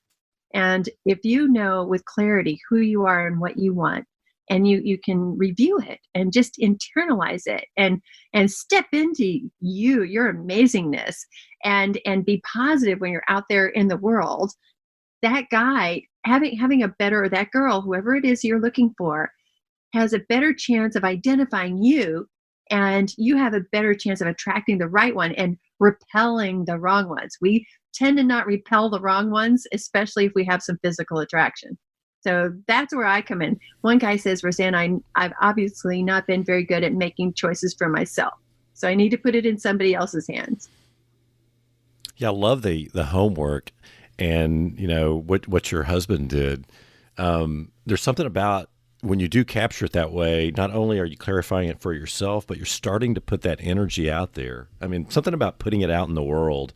And if you know with clarity who you are and what you want, and you can review it and just internalize it and step into your amazingness and be positive when you're out there in the world, that guy having a better, or that girl, whoever it is you're looking for, has a better chance of identifying you, and you have a better chance of attracting the right one and repelling the wrong ones. We tend to not repel the wrong ones, especially if we have some physical attraction. So that's where I come in. One guy says, Roseann, I've obviously not been very good at making choices for myself. So I need to put it in somebody else's hands. Yeah, I love the homework and, what your husband did. There's something about when you do capture it that way, not only are you clarifying it for yourself, but you're starting to put that energy out there. I mean, something about putting it out in the world,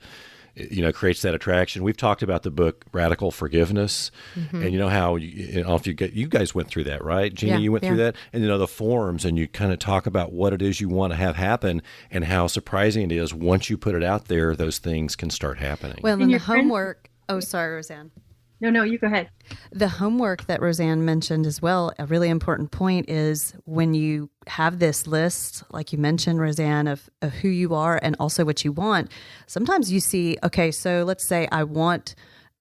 creates that attraction. We've talked about the book Radical Forgiveness, and how if you guys went through that, right? Gina, you went through that, and the forums, and you kind of talk about what it is you want to have happen and how surprising it is once you put it out there, those things can start happening. Well, and the homework. Oh, sorry, Roseann. No, you go ahead. The homework that Roseann mentioned as well, a really important point is when you have this list, like you mentioned, Roseann, of who you are and also what you want, sometimes you see, okay, so let's say I want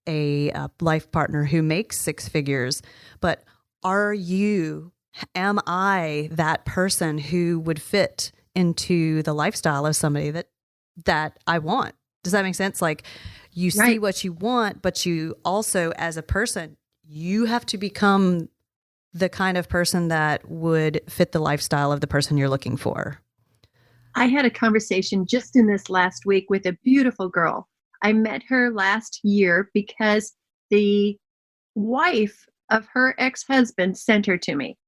a life partner who makes 6 figures, but am I that person who would fit into the lifestyle of somebody that I want? Does that make sense? Like, you see what you want, but you also, as a person, you have to become the kind of person that would fit the lifestyle of the person you're looking for. I had a conversation just in this last week with a beautiful girl. I met her last year because the wife of her ex-husband sent her to me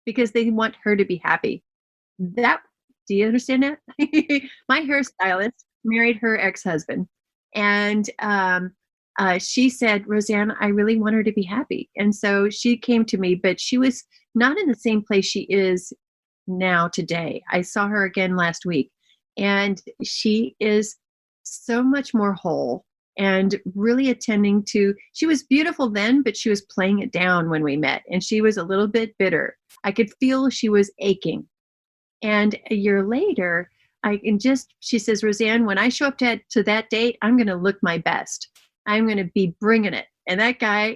because they want her to be happy. Do you understand that? My hairstylist married her ex-husband. And she said, Roseann, I really want her to be happy. And so she came to me, but she was not in the same place she is now today. I saw her again last week, and she is so much more whole and really attending to, she was beautiful then, but she was playing it down when we met, and she was a little bit bitter. I could feel she was aching. And a year later, she says, Roseann, when I show up to that date, I'm going to look my best. I'm going to be bringing it. And that guy,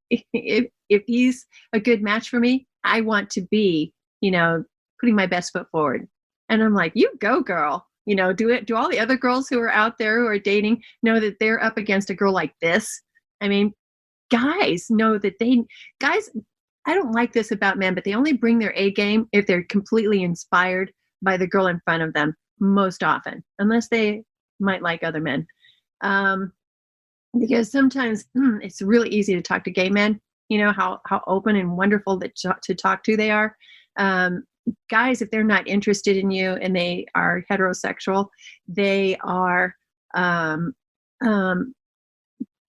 if he's a good match for me, I want to be, putting my best foot forward. And I'm like, you go, girl. Do all the other girls who are out there who are dating know that they're up against a girl like this? I mean, guys know that guys, I don't like this about men, but they only bring their A game if they're completely inspired by the girl in front of them most often, unless they might like other men. Because sometimes it's really easy to talk to gay men, how open and wonderful to talk to they are. Guys, if they're not interested in you and they are heterosexual, they are,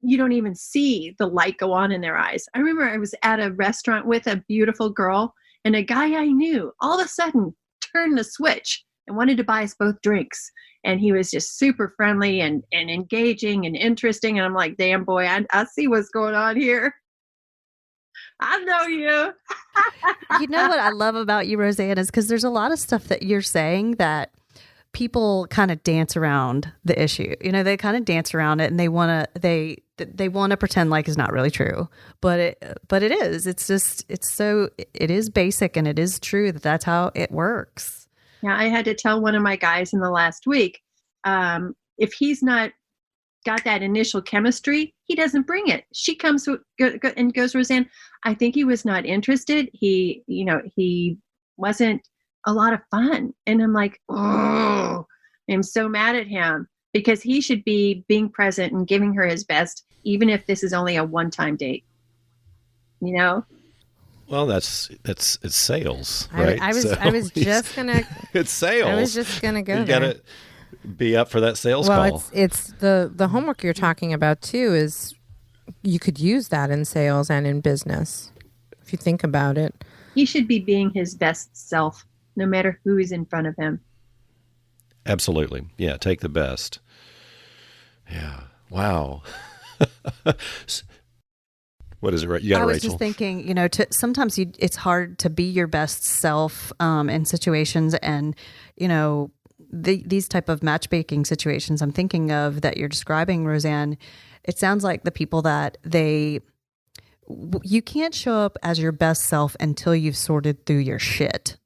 you don't even see the light go on in their eyes. I remember I was at a restaurant with a beautiful girl, and a guy I knew all of a sudden turned the switch and wanted to buy us both drinks. And he was just super friendly and engaging and interesting. And I'm like, damn boy, I see what's going on here. I know you. You know what I love about you, Roseann, is because there's a lot of stuff that you're saying that people kind of dance around the issue. They kind of dance around it, and they want to pretend like it's not really true, but it is. It's just it is basic, and it is true that's how it works. Yeah, I had to tell one of my guys in the last week, if he's not got that initial chemistry, he doesn't bring it. She comes and goes, Roseann, I think he was not interested. He wasn't a lot of fun. And I'm like, oh, I'm so mad at him, because he should be being present and giving her his best, even if this is only a one-time date. Well, it's sales, right? I was just gonna. It's sales. I was just gonna go. You there. gotta be up for that sales call. Well, it's the homework you're talking about too. Is you could use that in sales and in business, if you think about it. He should be being his best self, no matter who is in front of him. Absolutely, yeah. Take the best. Yeah. Wow. What is it, right? You got it, I was Rachel. just thinking, sometimes it's hard to be your best self in situations, and these type of matchmaking situations I'm thinking of that you're describing, Roseann. It sounds like the people that you can't show up as your best self until you've sorted through your shit.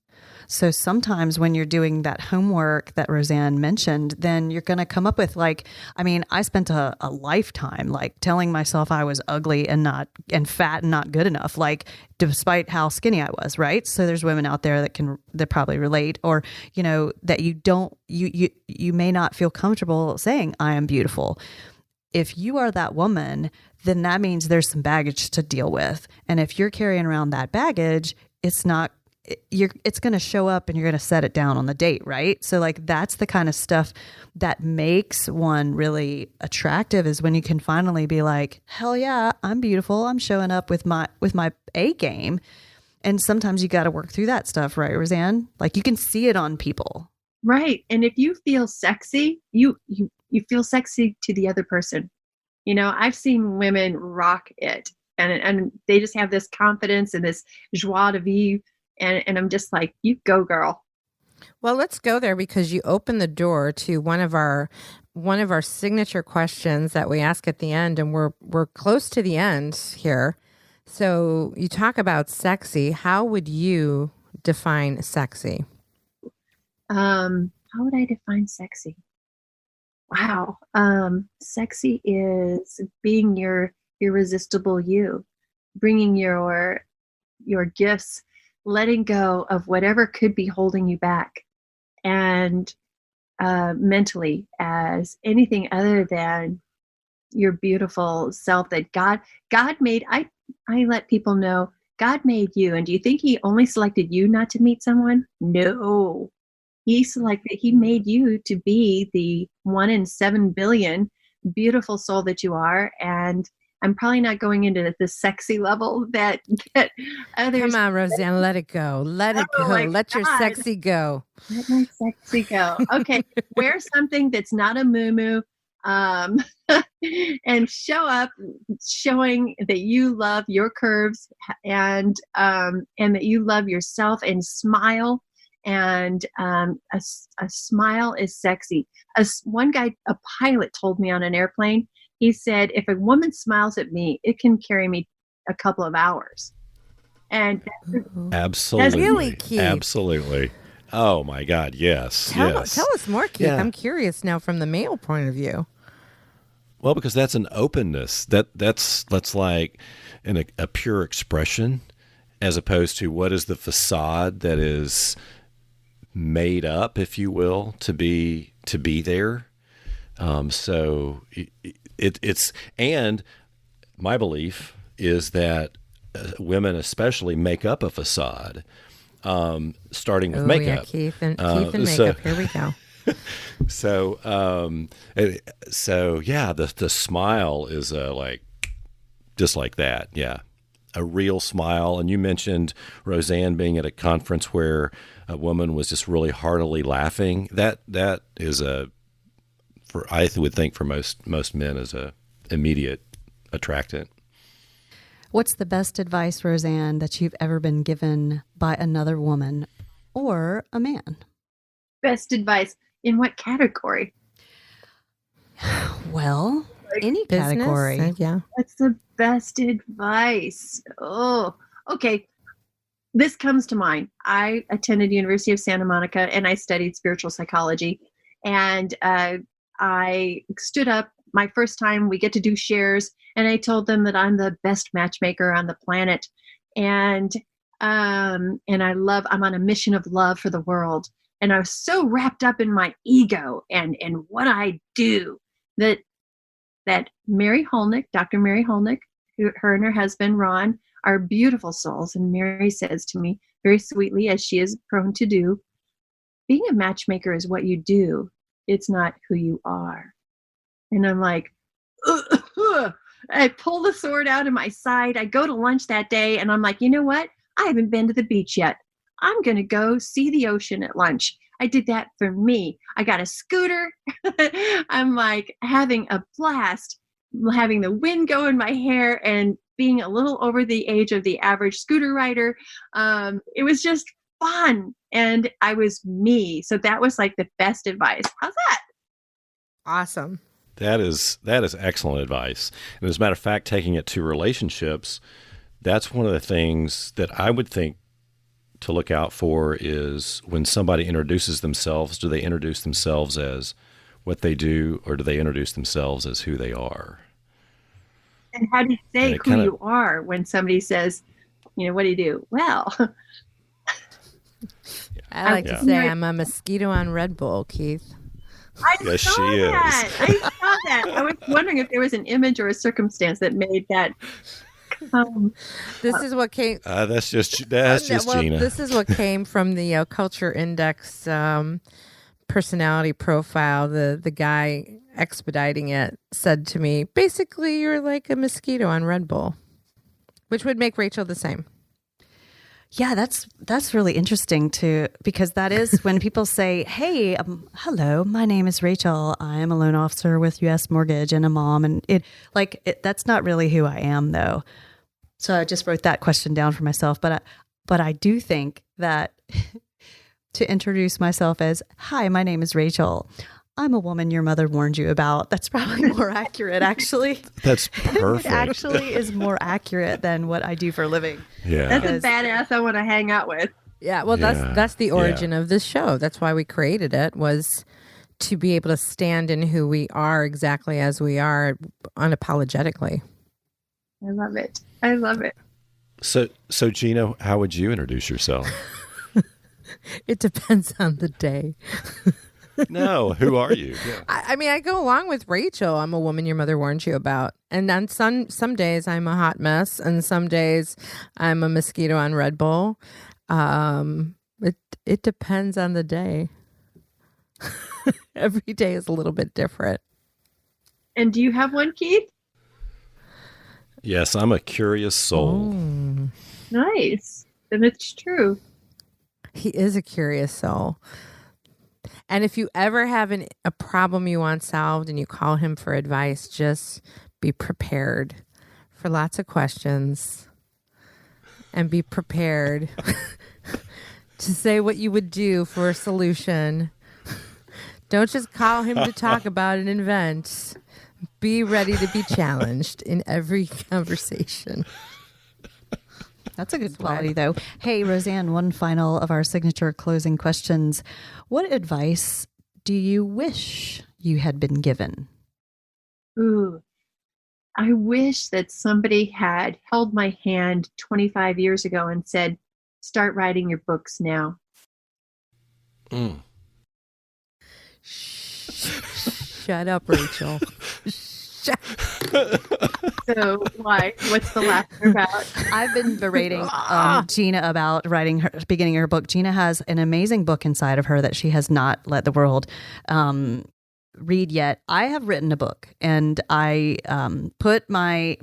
So sometimes when you're doing that homework that Roseann mentioned, then you're going to come up with I spent a lifetime telling myself I was ugly and fat and not good enough, despite how skinny I was. Right. So there's women out there that probably relate, or, that you may not feel comfortable saying I am beautiful. If you are that woman, then that means there's some baggage to deal with. And if you're carrying around that baggage, it's going to show up, and you're going to set it down on the date, right? So that's the kind of stuff that makes one really attractive, is when you can finally be like, hell yeah, I'm beautiful. I'm showing up with my A game. And sometimes you got to work through that stuff, right, Roseann? You can see it on people. Right. And if you feel sexy, you feel sexy to the other person. I've seen women rock it, and they just have this confidence and this joie de vivre. And I'm just like, you go, girl. Well, let's go there, because you open the door to one of our signature questions that we ask at the end, and we're close to the end here. So you talk about sexy. How would you define sexy? How would I define sexy? Wow. Sexy is being your irresistible you, bringing your gifts, letting go of whatever could be holding you back, and mentally as anything other than your beautiful self that God made. I let people know God made you. And do you think he only selected you not to meet someone? No. He made you to be the 1 in 7 billion beautiful soul that you are. And I'm probably not going into the sexy level that others. Come on, Roseann, let it go. Let it go. Let your sexy go. Let my sexy go. Okay, wear something that's not a muumuu, and show up, showing that you love your curves, and that you love yourself, and smile. And a smile is sexy. One guy, a pilot, told me on an airplane, he said, if a woman smiles at me, it can carry me a couple of hours. And Absolutely. Really, Keith? Absolutely. Oh my God. Yes. Tell yes. us more, Keith. Yeah. I'm curious now from the male point of view. Well, because that's an openness. That's like a pure expression, as opposed to what is the facade that is made up, if you will, to be there. So it's and my belief is that women especially make up a facade, starting with makeup. Yeah, Keith and makeup. Here we go. So yeah, the smile is like just like that. Yeah, a real smile. And you mentioned Roseann being at a conference where a woman was just really heartily laughing. That is I would think for most men is a immediate attractant. What's the best advice, Roseann, that you've ever been given by another woman or a man? best advice in what category? Well, Like any Business? category. Yeah. What's the best advice? Oh, okay. This comes to mind. I attended University of Santa Monica and I studied spiritual psychology. And I stood up my first time. We get to do shares, and I told them that I'm the best matchmaker on the planet, and I'm on a mission of love for the world. And I was so wrapped up in my ego and what I do that Mary Holnick, Dr. Mary Holnick, her and her husband Ron are beautiful souls, and Mary says to me very sweetly, as she is prone to do, being a matchmaker is what you do. It's not who you are. And I'm like, I pull the sword out of my side. I go to lunch that day and I'm like, you know what? I haven't been to the beach yet. I'm going to go see the ocean at lunch. I did that for me. I got a scooter. I'm like having a blast, having the wind go in my hair and being a little over the age of the average scooter rider. It was just fun. And I was me. So that was like the best advice. How's that? Awesome. That is excellent advice. And as a matter of fact, taking it to relationships, that's one of the things that I would think to look out for is when somebody introduces themselves, do they introduce themselves as what they do, or do they introduce themselves as who they are? And how do you say who you are when somebody says, what do you do? Well, I like to say I'm a mosquito on Red Bull, Keith. Yes, she that. I saw that. I was wondering if there was an image or a circumstance that made that come. This is what came. That's just Gina. This is what came from the Culture Index personality profile. The guy expediting it said to me, basically, you're like a mosquito on Red Bull, which would make Rachel the same. Yeah, that's really interesting too, because that is when people say, hey, hello, my name is Rachel. I am a loan officer with U.S. Mortgage and a mom. And that's not really who I am, though. So I just wrote that question down for myself. But I do think that to introduce myself as, hi, my name is Rachel. I'm a woman your mother warned you about. That's probably more accurate, actually. That's perfect. It actually is more accurate than what I do for a living. Yeah. That's a badass I want to hang out with. Yeah, well, that's the origin of this show. That's why we created it, was to be able to stand in who we are exactly as we are unapologetically. I love it. I love it. So Gina, how would you introduce yourself? It depends on the day. No, who are you? Yeah. I mean, I go along with Rachel. I'm a woman your mother warned you about. And on some days I'm a hot mess, and some days I'm a mosquito on Red Bull. It depends on the day. Every day is a little bit different. And do you have one, Keith? Yes, I'm a curious soul. Oh. Nice. Then it's true. He is a curious soul. And if you ever have a problem you want solved and you call him for advice, just be prepared for lots of questions and be prepared to say what you would do for a solution. Don't just call him to talk about an event. Be ready to be challenged in every conversation. That's a good quality, though. Hey, Roseann, one final of our signature closing questions. What advice do you wish you had been given? Ooh, I wish that somebody had held my hand 25 years ago and said, start writing your books now. Shut up, Rachel. So why? What's the laughter about? I've been berating Gina about beginning her book. Gina has an amazing book inside of her that she has not let the world read yet. I have written a book, and I put my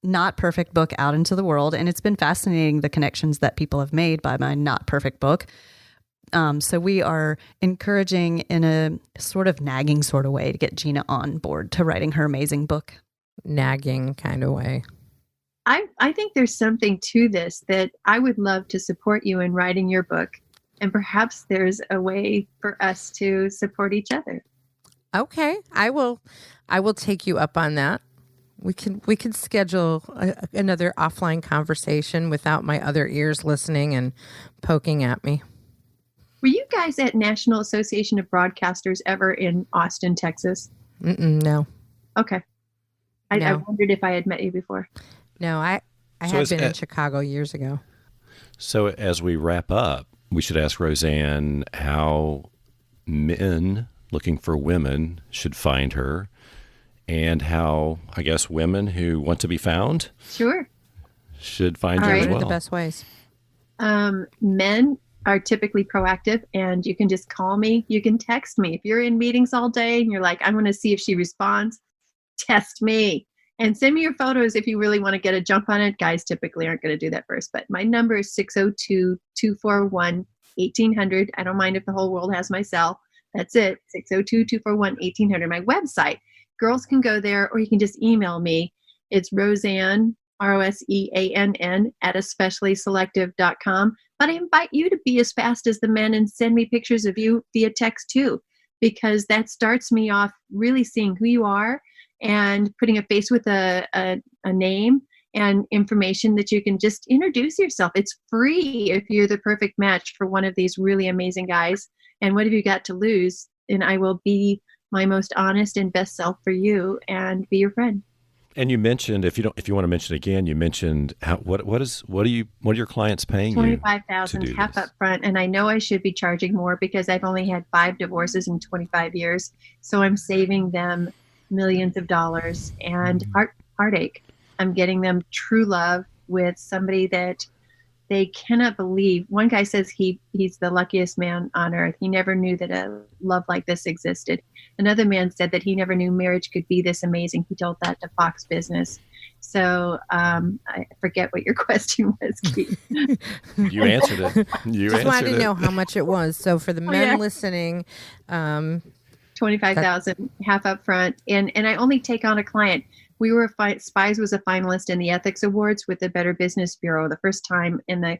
not perfect book out into the world, and it's been fascinating the connections that people have made by my not perfect book. So we are encouraging in a sort of nagging sort of way to get Gina on board to writing her amazing book. Nagging kind of way. I think there's something to this, that I would love to support you in writing your book. And perhaps there's a way for us to support each other. Okay. I will take you up on that. We could schedule another offline conversation without my other ears listening and poking at me. Were you guys at National Association of Broadcasters ever in Austin, Texas? No. Okay. I No. wondered if I had met you before. No, I had been in Chicago years ago. So as we wrap up, we should ask Roseann how men looking for women should find her, and how, I guess, women who want to be found Sure. should find All you right. as What are well. the best ways? Men are typically proactive, and you can just call me. You can text me. If you're in meetings all day and you're like, I'm going to see if she responds, test me and send me your photos if you really want to get a jump on it. Guys typically aren't going to do that first, but my number is 602-241-1800. I don't mind if the whole world has my cell. That's it, 602-241-1800. My website. Girls can go there, or you can just email me. It's Roseann, Roseann, at especiallyselective.com. But I invite you to be as fast as the men and send me pictures of you via text too, because that starts me off really seeing who you are and putting a face with a name and information that you can just introduce yourself. It's free if you're the perfect match for one of these really amazing guys. And what have you got to lose? And I will be my most honest and best self for you and be your friend. And you mentioned, if you want to mention again, you mentioned what are your clients paying you? $25,000 half up front, and I know I should be charging more because I've only had 5 divorces in 25 years. So I'm saving them millions of dollars and heartache. I'm getting them true love with somebody that they cannot believe. One guy says he's the luckiest man on earth. He never knew that a love like this existed. Another man said that he never knew marriage could be this amazing. He told that to Fox Business. So I forget what your question was, Keith. You answered it. Just wanted to know how much it was. So for the men listening, 25,000 half up front, and I only take on a client. We were SPIES was a finalist in the Ethics Awards with the Better Business Bureau, the first time in the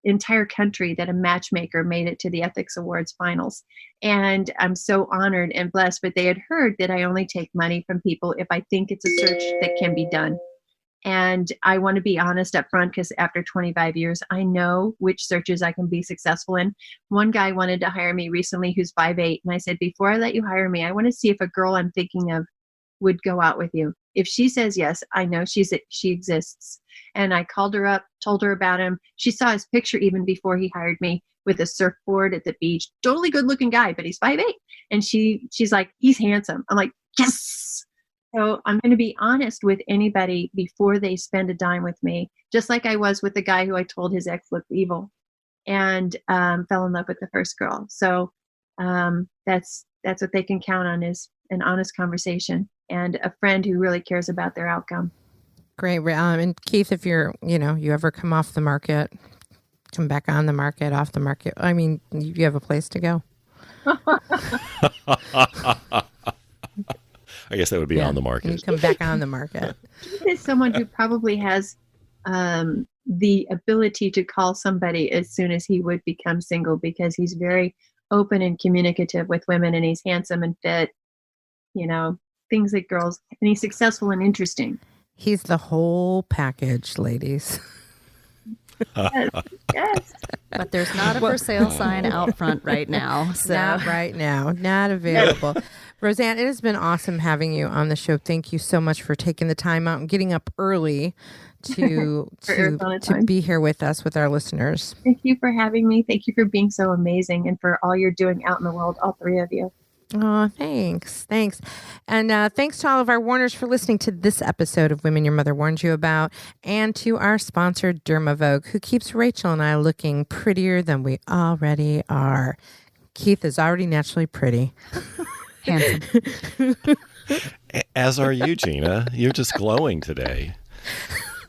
entire country that a matchmaker made it to the Ethics Awards finals. And I'm so honored and blessed, but they had heard that I only take money from people if I think it's a search that can be done. And I want to be honest up front, because after 25 years, I know which searches I can be successful in. One guy wanted to hire me recently who's 5'8", and I said, before I let you hire me, I want to see if a girl I'm thinking of would go out with you. If she says yes, I know she exists. And I called her up, told her about him. She saw his picture even before he hired me, with a surfboard at the beach. Totally good looking guy, but he's 5'8". And she's like, he's handsome. I'm like, yes. So I'm going to be honest with anybody before they spend a dime with me, just like I was with the guy who I told his ex looked evil and fell in love with the first girl. So that's what they can count on, is an honest conversation and a friend who really cares about their outcome. Great. And Keith, if you ever come off the market, come back on the market, off the market, I mean, you have a place to go. I guess that would be on the market. You come back on the market. Keith is someone who probably has the ability to call somebody as soon as he would become single, because he's very open and communicative with women, and he's handsome and fit. things that girls, and he's successful and interesting. He's the whole package, ladies. Yes. Yes. But there's not a for sale sign out front right now. So. Not right now. Not available. Roseann, it has been awesome having you on the show. Thank you so much for taking the time out and getting up early to be here with us, with our listeners. Thank you for having me. Thank you for being so amazing and for all you're doing out in the world, all three of you. Oh, thanks. And thanks to all of our Warners for listening to this episode of Women Your Mother Warned You About, and to our sponsor, Dermavogue, who keeps Rachel and I looking prettier than we already are. Keith is already naturally pretty. Handsome. As are you, Gina. You're just glowing today.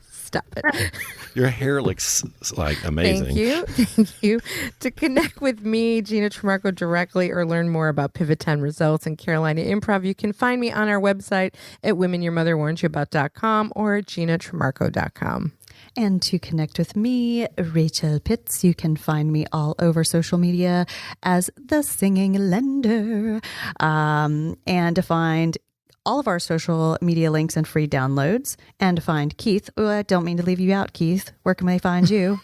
Stop it. Your hair looks like amazing. Thank you. To connect with me, Gina Trimarco, directly, or learn more about Pivot10 Results and Carolina Improv, you can find me on our website at womenyourmotherwarnsyouabout.com or at ginatrimarco.com. And to connect with me, Rachel Pitts, you can find me all over social media as The Singing Lender. And to find all of our social media links and free downloads, and to find Keith. Oh, I don't mean to leave you out, Keith. Where can they find you?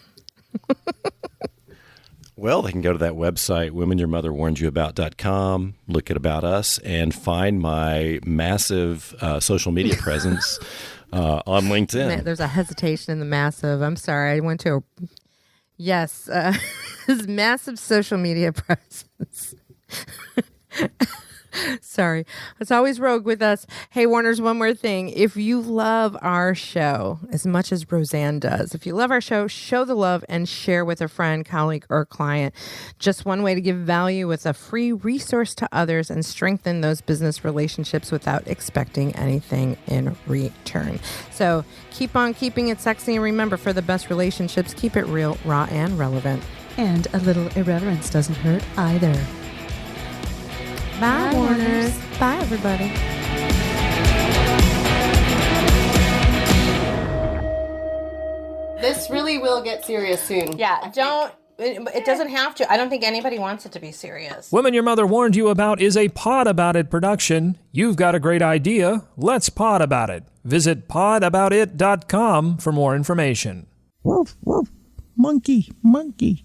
Well, they can go to that website, womenyourmotherwarnedyouabout.com, look at About Us, and find my massive social media presence on LinkedIn. There's a hesitation in the massive. I'm sorry. I went to a... Yes. His massive social media presence. Sorry. It's always rogue with us. Hey, Warners, one more thing. If you love our show as much as Roseann does, if you love our show, show the love and share with a friend, colleague, or client. Just one way to give value with a free resource to others and strengthen those business relationships without expecting anything in return. So keep on keeping it sexy, and remember, for the best relationships, keep it real, raw, and relevant. And a little irreverence doesn't hurt either. Bye, Warners. Bye, everybody. This really will get serious soon. Yeah, it doesn't have to. I don't think anybody wants it to be serious. Women Your Mother Warned You About is a Pod About It production. You've got a great idea. Let's pod about it. Visit podaboutit.com for more information. Woof, woof. Monkey, monkey.